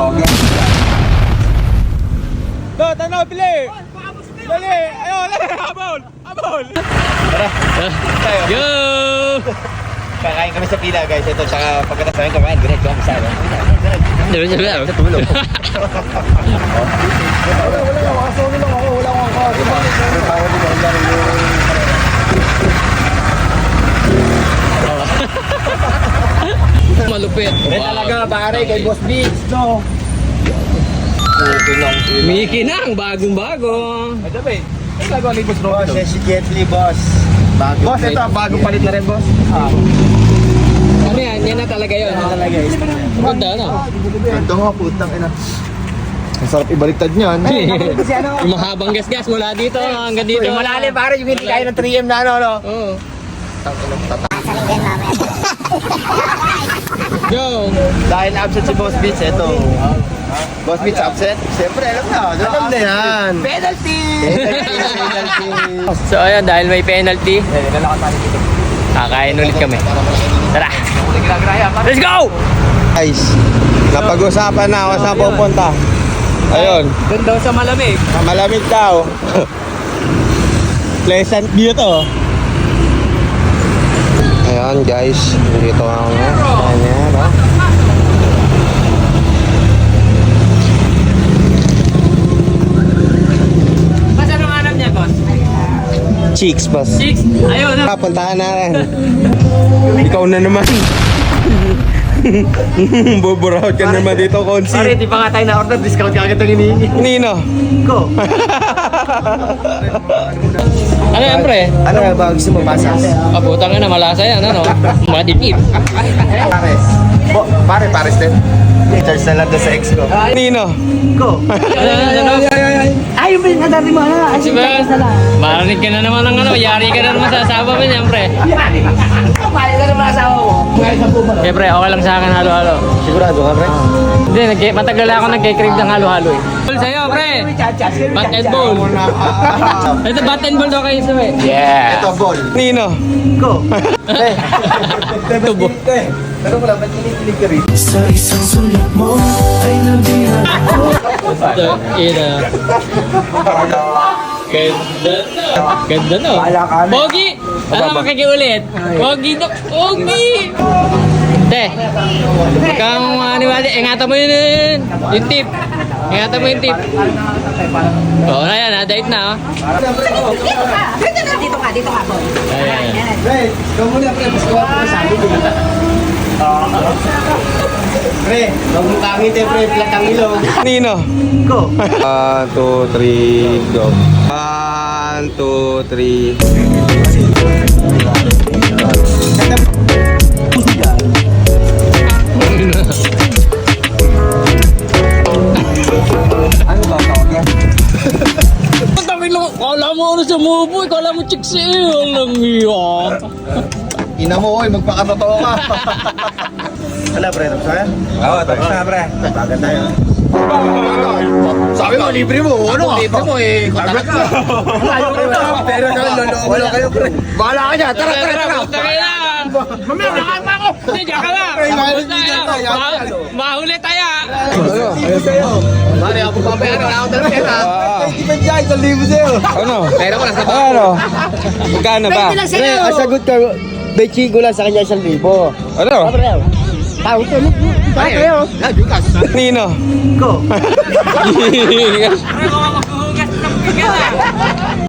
toge. Tanaw, bili! Bili! Ayun, habol! Habol! Tara, tayo. Go! Kakain kami sa pila guys. Ito, tsaka pagkatapos namin kumain, diretso kami sa ano. Sa tulog. Wala lang, makasono lang ako. Wala akong Malupit. Talaga pare kay Boss Beats, no? Mickey na ang bagong-bago. Ay, dabi. Ay, gagawa ni Boss Boss, Robby. si Jetly, boss. Boss, ito, bagong palit na rin, boss. Ano yan? Yan na talaga yun. Talaga, Ganda, no? ito nga, putang ina. Ang sarap ibaliktad niyan. Kasi ano? Yung mahabang gas-gas mula dito hanggang dito. Yung malalim pare, yung hindi kaya ng 3M na ano, no? Oo. Go! Dahil absent si Boss Beats, ito. Boss Beats absent? Siyempre, alam na. Alam na yan. Penalty! Penalty! So ayun, dahil may penalty, kakain ulit kami. Tara! Let's go! Guys, napag-usapan na ako saan pupunta. Ayun, Doon daw sa malamig. malamig daw. Pleasant view to. Ayan guys, dito ako nga. Ayan, ba? Basta anong hanap niya, boss? Chicks, boss. Chicks? Ayun, no? Puntahan natin. Ikaw na naman. Buburaut ka naman dito, Konsi. Pare, di pa nga tayo na-order, discount ka agad ang hinihingi. Nino. Ko. Ano yan, pre? Ano ba gusto mo, pasas? Putang na, malasa yan, ano? Madipid. Pares. Pare, pares din. Charge na lang doon sa ex ko. Nino. Ko. Ano? Ay, yung pinagdari mo, ano? Si Ben, marinig ka na naman ng ano, yari ka na naman sa asawa mo niyan, pre. Pare ka naman asawa mo. Okay, pre, okay lang sa akin halo-halo. Sigurado ka, pre? Hindi, matagal na ako nagkikrib ng halo-halo eh. Ball sa'yo, pre! Bat and ball. Ito, bat and ball daw kayo sa eh. Yeah. Ito, ball. Nino. Ko. Tubo. Pero wala, ba't kinikilig ka rin? Sa isang sulat mo ay nabihan ako. Ito, ina. Ganda na. Ganda na. Pogi! Ano makikiulit? Pogi na. Pogi! Te, huwag kang maniwala. Ingatan mo yun. Yung tip. Ingatan mo yung tip. Oo na yan, date na. Oh. Dito ka, boy. Ayan. Pre, ikaw muna, pre. Mas kuha ko sa amin. Pre, huwag mo kangiti, pre. Flat ang ilong. Nino. Ko. 1, 2, 3, go. 1, 2, 3. Ano ba, toge? Pagkakin lang, kala mo ano sa mubo, kala mo chicks eh. Alam niyo. Ina mo, oy, magpakatotoo ka. Wala, pre. Tapos na? Oo, tapos na, pre. Bagan tayo. Sabi mo, libre mo. Ano ka? Libre mo eh. Sagot ka. Pero ka, lolo lang kayo, pre. Bahala ka dyan. Tara, tara, tara. Puta kayo na. Mamaya, nakal pa ako. Hindi, diyan ka lang. Mahuli tayo. Ayun sa'yo. Mari, ako papayaran. Ako talaga pera. Depende dyan, 1,000 sa'yo. Ano? Pera ko lang sa Ano? Magkano ba? Pre, asagot ka. Bechi ko lang sa kanya 1,000. Ano? Tao ito. Tayo kayo. Nino. Ko. Pre, baka maghuhugas ng pigan ah.